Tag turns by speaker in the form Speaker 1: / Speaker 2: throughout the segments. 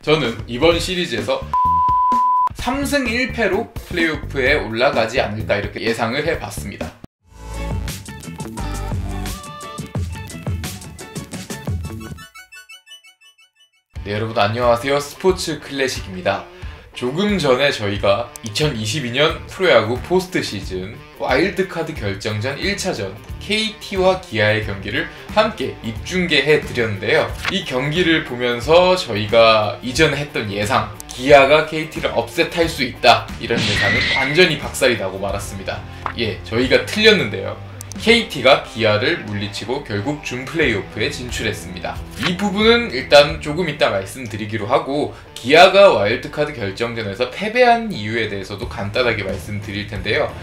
Speaker 1: 저는 이번 시리즈에서 3승 1패로 플레이오프에 올라가지 않을까 이렇게 예상을 해봤습니다. 네, 여러분 안녕하세요. 스포츠 클래식입니다. 조금 전에 저희가 2022년 프로야구 포스트 시즌 와일드카드 결정전 1차전 KT와 기아의 경기를 함께 입중계해 드렸는데요. 이 경기를 보면서 저희가 이전에 했던 예상, 기아가 KT를 업셋할 수 있다, 이런 예상은 완전히 박살이 나고 말았습니다. 예, 저희가 틀렸는데요. KT가 기아를 물리치고 결국 준 플레이오프에 진출했습니다. 이 부분은 일단 조금 이따 말씀드리기로 하고, 기아가 와일드카드 결정전에서 패배한 이유에 대해서도 간단하게 말씀드릴 텐데요.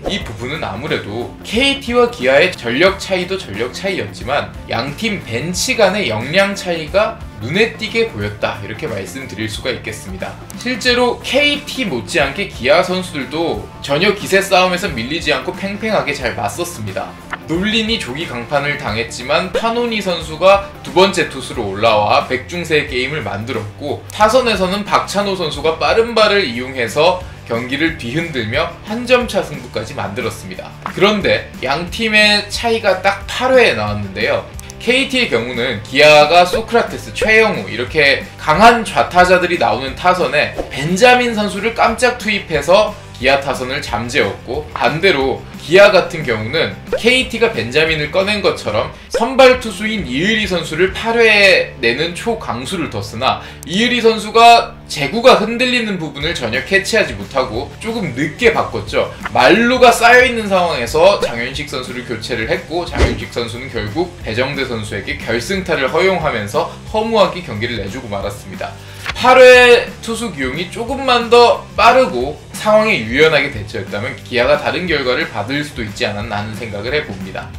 Speaker 1: 이 부분은 아무래도 KT와 기아의 전력 차이도 전력 차이였지만 양팀 벤치 간의 역량 차이가 눈에 띄게 보였다, 이렇게 말씀드릴 수가 있겠습니다. 실제로 KT 못지않게 기아 선수들도 전혀 기세 싸움에서 밀리지 않고 팽팽하게 잘 맞섰습니다. 놀린이 조기 강판을 당했지만 타노니 선수가 두 번째 투수로 올라와 백중세의 게임을 만들었고, 타선에서는 박찬호 선수가 빠른 발을 이용해서 경기를 뒤흔들며 한 점차 승부까지 만들었습니다. 그런데 양팀의 차이가 딱 8회에 나왔는데요. KT의 경우는 기아가 소크라테스, 최영우 이렇게 강한 좌타자들이 나오는 타선에 벤자민 선수를 깜짝 투입해서 기아 타선을 잠재웠고, 반대로 기아 같은 경우는 KT가 벤자민을 꺼낸 것처럼 선발 투수인 이의리 선수를 8회에 내는 초강수를 뒀으나 이의리 선수가 제구가 흔들리는 부분을 전혀 캐치하지 못하고 조금 늦게 바꿨죠. 말루가 쌓여있는 상황에서 장현식 선수를 교체를 했고, 장현식 선수는 결국 배정대 선수에게 결승타를 허용하면서 허무하게 경기를 내주고 말았습니다. 8회 투수 기용이 조금만 더 빠르고 상황에 유연하게 대처했다면 기아가 다른 결과를 받을 수도 있지 않았나 하는 생각을 해봅니다.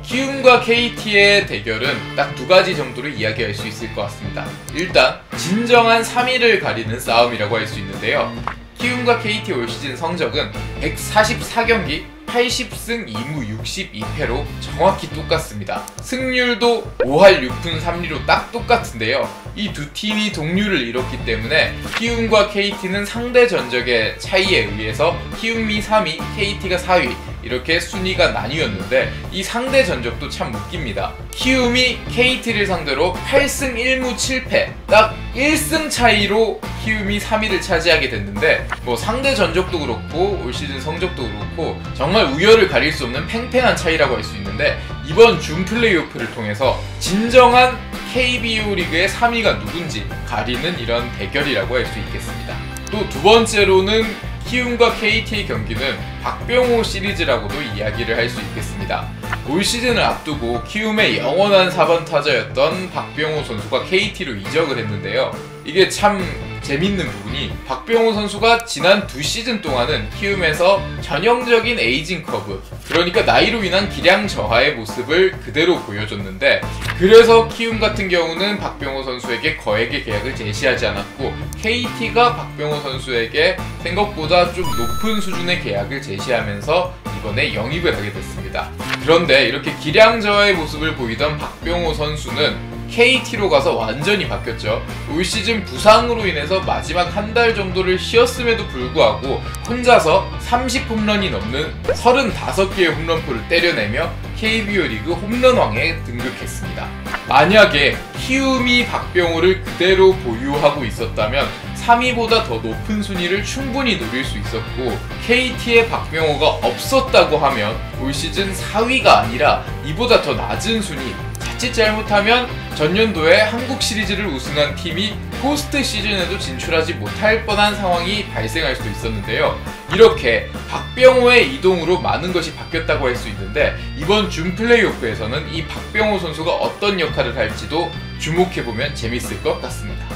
Speaker 1: 키움과 KT의 대결은 딱 두 가지 정도로 이야기할 수 있을 것 같습니다. 일단 진정한 3위를 가리는 싸움이라고 할 수 있는데요. 키움과 KT 올 시즌 성적은 144경기 80승 2무 62패로 정확히 똑같습니다. 승률도 5할 6푼 3리로 딱 똑같은데요. 이 두 팀이 동률을 이뤘기 때문에 키움과 KT는 상대 전적의 차이에 의해서 키움이 3위, KT가 4위 이렇게 순위가 나뉘었는데, 이 상대 전적도 참 웃깁니다. 키움이 KT를 상대로 8승 1무 7패, 딱 1승 차이로 키움이 3위를 차지하게 됐는데, 뭐 상대 전적도 그렇고 올 시즌 성적도 그렇고 정말 우열을 가릴 수 없는 팽팽한 차이라고 할 수 있는데, 이번 준 플레이오프를 통해서 진정한 KBO 리그의 3위가 누군지 가리는 이런 대결이라고 할 수 있겠습니다. 또 두 번째로는 키움과 KT의 경기는 박병호 시리즈라고도 이야기를 할 수 있겠습니다. 올 시즌을 앞두고 키움의 영원한 4번 타자였던 박병호 선수가 KT로 이적을 했는데요. 이게 참 재밌는 부분이, 박병호 선수가 지난 2시즌 동안은 키움에서 전형적인 에이징 커브, 그러니까 나이로 인한 기량 저하의 모습을 그대로 보여줬는데, 그래서 키움 같은 경우는 박병호 선수에게 거액의 계약을 제시하지 않았고, KT가 박병호 선수에게 생각보다 좀 높은 수준의 계약을 제시하면서 이번에 영입을 하게 됐습니다. 그런데 이렇게 기량 저하의 모습을 보이던 박병호 선수는 KT로 가서 완전히 바뀌었죠. 올 시즌 부상으로 인해서 마지막 한 달 정도를 쉬었음에도 불구하고 혼자서 30홈런이 넘는 35개의 홈런포를 때려내며 KBO 리그 홈런왕에 등극했습니다. 만약에 키움이 박병호를 그대로 보유하고 있었다면 3위보다 더 높은 순위를 충분히 노릴 수 있었고, KT의 박병호가 없었다고 하면 올 시즌 4위가 아니라 이보다 더 낮은 순위, 자칫 잘못하면 전년도에 한국 시리즈를 우승한 팀이 포스트 시즌에도 진출하지 못할 뻔한 상황이 발생할 수도 있었는데요. 이렇게 박병호의 이동으로 많은 것이 바뀌었다고 할 수 있는데, 이번 준 플레이오프에서는 이 박병호 선수가 어떤 역할을 할지도 주목해보면 재밌을 것 같습니다.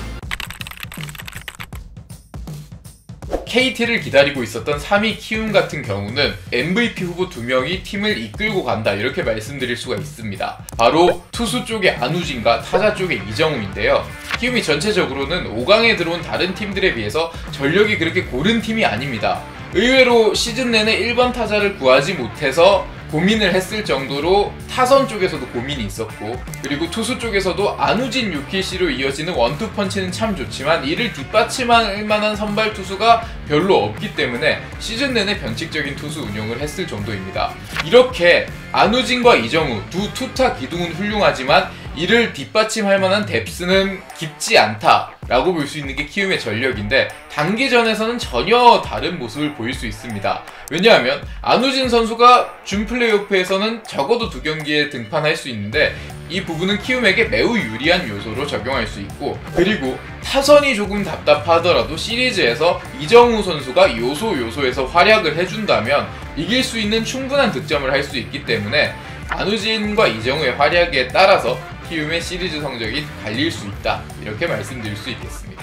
Speaker 1: KT를 기다리고 있었던 3위 키움 같은 경우는 MVP 후보 2명이 팀을 이끌고 간다, 이렇게 말씀드릴 수가 있습니다. 바로 투수 쪽의 안우진과 타자 쪽의 이정우인데요. 키움이 전체적으로는 5강에 들어온 다른 팀들에 비해서 전력이 그렇게 고른 팀이 아닙니다. 의외로 시즌 내내 1번 타자를 구하지 못해서 고민을 했을 정도로 타선 쪽에서도 고민이 있었고, 그리고 투수 쪽에서도 안우진, 요키시로 이어지는 원투펀치는 참 좋지만 이를 뒷받침할 만한 선발 투수가 별로 없기 때문에 시즌 내내 변칙적인 투수 운용을 했을 정도입니다. 이렇게 안우진과 이정우 두 투타 기둥은 훌륭하지만 이를 뒷받침할 만한 뎁스는 깊지 않다라고 볼 수 있는 게 키움의 전력인데, 단기전에서는 전혀 다른 모습을 보일 수 있습니다. 왜냐하면 안우진 선수가 준 플레이오프에서는 적어도 2경기에 등판할 수 있는데 이 부분은 키움에게 매우 유리한 요소로 적용할 수 있고, 그리고 타선이 조금 답답하더라도 시리즈에서 이정우 선수가 요소에서 활약을 해준다면 이길 수 있는 충분한 득점을 할 수 있기 때문에 안우진과 이정우의 활약에 따라서 키움의 시리즈 성적이 갈릴 수 있다, 이렇게 말씀드릴 수 있겠습니다.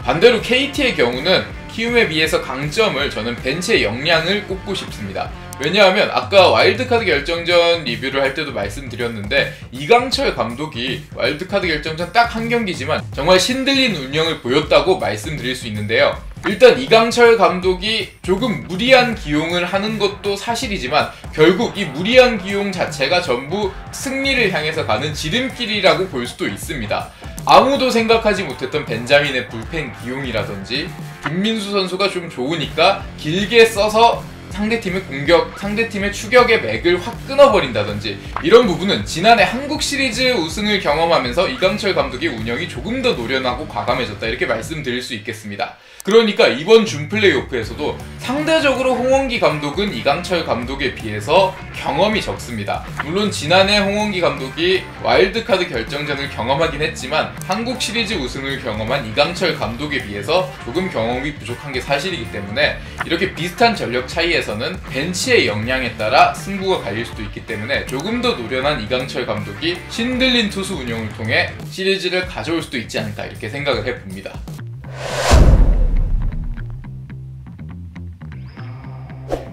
Speaker 1: 반대로 KT의 경우는 키움에 비해서 강점을, 저는 벤치의 역량을 꼽고 싶습니다. 왜냐하면 아까 와일드카드 결정전 리뷰를 할 때도 말씀드렸는데, 이강철 감독이 와일드카드 결정전 딱 한 경기지만 정말 신들린 운영을 보였다고 말씀드릴 수 있는데요. 일단 이강철 감독이 조금 무리한 기용을 하는 것도 사실이지만 결국 이 무리한 기용 자체가 전부 승리를 향해서 가는 지름길이라고 볼 수도 있습니다. 아무도 생각하지 못했던 벤자민의 불펜 기용이라든지, 김민수 선수가 좀 좋으니까 길게 써서 상대팀의 추격의 맥을 확 끊어버린다든지, 이런 부분은 지난해 한국 시리즈 우승을 경험하면서 이강철 감독의 운영이 조금 더 노련하고 과감해졌다, 이렇게 말씀드릴 수 있겠습니다. 그러니까 이번 준 플레이오프에서도 상대적으로 홍원기 감독은 이강철 감독에 비해서 경험이 적습니다. 물론 지난해 홍원기 감독이 와일드카드 결정전을 경험하긴 했지만 한국 시리즈 우승을 경험한 이강철 감독에 비해서 조금 경험이 부족한 게 사실이기 때문에 이렇게 비슷한 전력 차이에서는 벤치의 역량에 따라 승부가 갈릴 수도 있기 때문에 조금 더 노련한 이강철 감독이 신들린 투수 운영을 통해 시리즈를 가져올 수도 있지 않을까, 이렇게 생각을 해봅니다.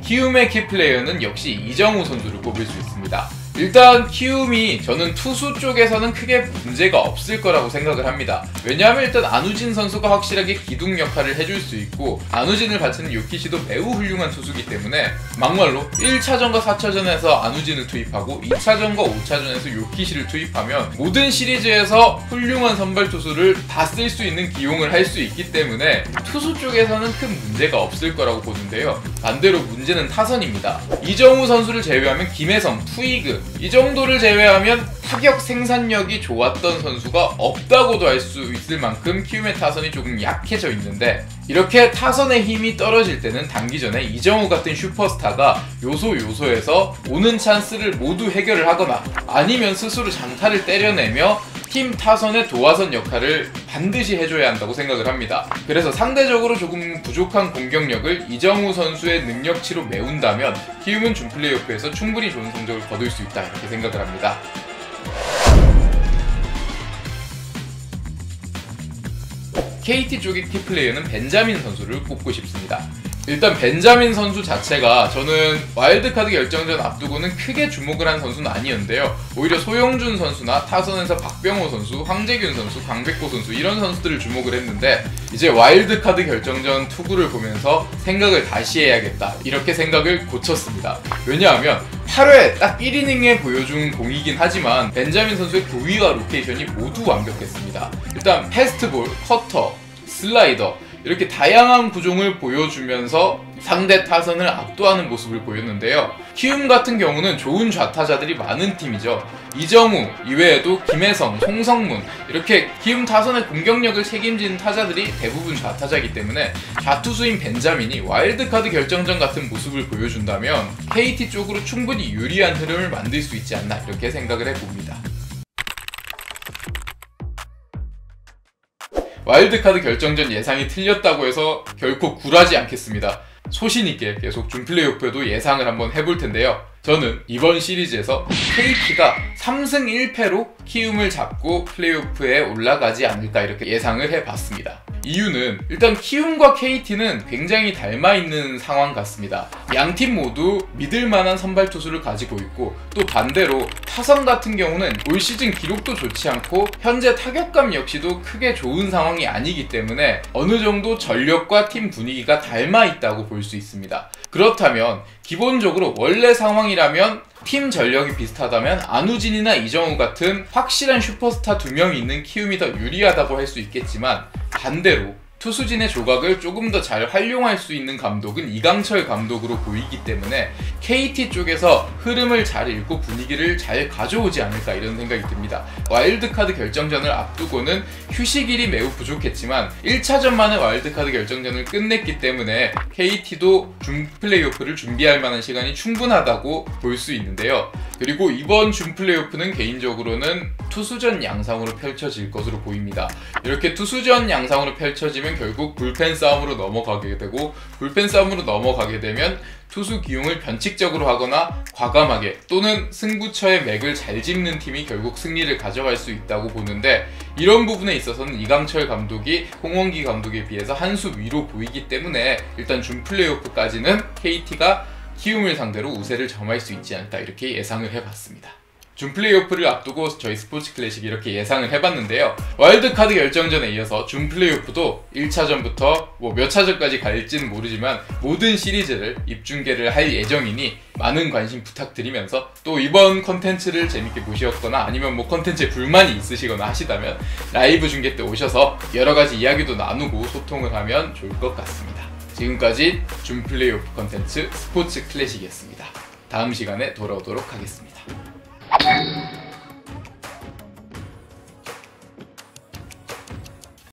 Speaker 1: 키움의 키플레이어는 역시 이정우 선수를 꼽을 수 있습니다. 일단 키움이 저는 투수 쪽에서는 크게 문제가 없을 거라고 생각을 합니다. 왜냐하면 일단 안우진 선수가 확실하게 기둥 역할을 해줄 수 있고, 안우진을 받치는 요키시도 매우 훌륭한 투수기 때문에 막말로 1차전과 4차전에서 안우진을 투입하고 2차전과 5차전에서 요키시를 투입하면 모든 시리즈에서 훌륭한 선발 투수를 다 쓸 수 있는 기용을 할 수 있기 때문에 투수 쪽에서는 큰 문제가 없을 거라고 보는데요. 반대로 문제는 타선입니다. 이정우 선수를 제외하면 김혜성, 푸이그 이 정도를 제외하면 타격 생산력이 좋았던 선수가 없다고도 할 수 있을 만큼 키움의 타선이 조금 약해져 있는데, 이렇게 타선의 힘이 떨어질 때는 단기전에 이정우 같은 슈퍼스타가 요소에서 오는 찬스를 모두 해결을 하거나 아니면 스스로 장타를 때려내며 팀 타선의 도화선 역할을 반드시 해줘야 한다고 생각을 합니다. 그래서 상대적으로 조금 부족한 공격력을 이정우 선수의 능력치로 메운다면 키움은 준 플레이오프에서 충분히 좋은 성적을 거둘 수 있다, 이렇게 생각을 합니다. KT 쪽의 키플레이어는 벤자민 선수를 꼽고 싶습니다. 일단 벤자민 선수 자체가 저는 와일드카드 결정전 앞두고는 크게 주목을 한 선수는 아니었는데요. 오히려 소영준 선수나 타선에서 박병호 선수, 황재균 선수, 강백호 선수 이런 선수들을 주목을 했는데, 이제 와일드카드 결정전 투구를 보면서 생각을 다시 해야겠다, 이렇게 생각을 고쳤습니다. 왜냐하면 8회 딱 1이닝에 보여준 공이긴 하지만 벤자민 선수의 구위와 로케이션이 모두 완벽했습니다. 일단 패스트볼, 커터, 슬라이더 이렇게 다양한 구종을 보여주면서 상대 타선을 압도하는 모습을 보였는데요. 키움 같은 경우는 좋은 좌타자들이 많은 팀이죠. 이정우 이외에도 김혜성, 송성문 이렇게 키움 타선의 공격력을 책임지는 타자들이 대부분 좌타자이기 때문에 좌투수인 벤자민이 와일드카드 결정전 같은 모습을 보여준다면 KT 쪽으로 충분히 유리한 흐름을 만들 수 있지 않나, 이렇게 생각을 해봅니다. 와일드카드 결정전 예상이 틀렸다고 해서 결코 굴하지 않겠습니다. 소신있게 계속 준 플레이오프에도 예상을 한번 해볼 텐데요. 저는 이번 시리즈에서 KT가 3승 1패로 키움을 잡고 플레이오프에 올라가지 않을까 이렇게 예상을 해봤습니다. 이유는 일단 키움과 KT는 굉장히 닮아있는 상황 같습니다. 양팀 모두 믿을만한 선발 투수를 가지고 있고, 또 반대로 타선 같은 경우는 올 시즌 기록도 좋지 않고 현재 타격감 역시도 크게 좋은 상황이 아니기 때문에 어느 정도 전력과 팀 분위기가 닮아있다고 볼 수 있습니다. 그렇다면 기본적으로 원래 상황이라면 팀 전력이 비슷하다면 안우진이나 이정우 같은 확실한 슈퍼스타 2명이 있는 키움이 더 유리하다고 할 수 있겠지만, 반대로 투수진의 조각을 조금 더 잘 활용할 수 있는 감독은 이강철 감독으로 보이기 때문에 KT 쪽에서 흐름을 잘 읽고 분위기를 잘 가져오지 않을까 이런 생각이 듭니다. 와일드카드 결정전을 앞두고는 휴식일이 매우 부족했지만 1차전만에 와일드카드 결정전을 끝냈기 때문에 KT도 준 플레이오프를 준비할 만한 시간이 충분하다고 볼 수 있는데요. 그리고 이번 준 플레이오프는 개인적으로는 투수전 양상으로 펼쳐질 것으로 보입니다. 이렇게 투수전 양상으로 펼쳐지면 결국 불펜 싸움으로 넘어가게 되고, 불펜 싸움으로 넘어가게 되면 투수 기용을 변칙적으로 하거나 과감하게 또는 승부처의 맥을 잘 짚는 팀이 결국 승리를 가져갈 수 있다고 보는데, 이런 부분에 있어서는 이강철 감독이 홍원기 감독에 비해서 한 수 위로 보이기 때문에 일단 준 플레이오프까지는 KT가 키움을 상대로 우세를 점할 수 있지 않을까 이렇게 예상을 해봤습니다. 준 플레이오프를 앞두고 저희 스포츠 클래식 이렇게 예상을 해봤는데요. 와일드카드 결정전에 이어서 준 플레이오프도 1차전부터 몇 차전까지 갈지는 모르지만 모든 시리즈를 입중계를 할 예정이니 많은 관심 부탁드리면서, 또 이번 컨텐츠를 재밌게 보셨거나 아니면 컨텐츠에 불만이 있으시거나 하시다면 라이브 중계 때 오셔서 여러가지 이야기도 나누고 소통을 하면 좋을 것 같습니다. 지금까지 준 플레이오프 컨텐츠 스포츠 클래식이었습니다. 다음 시간에 돌아오도록 하겠습니다.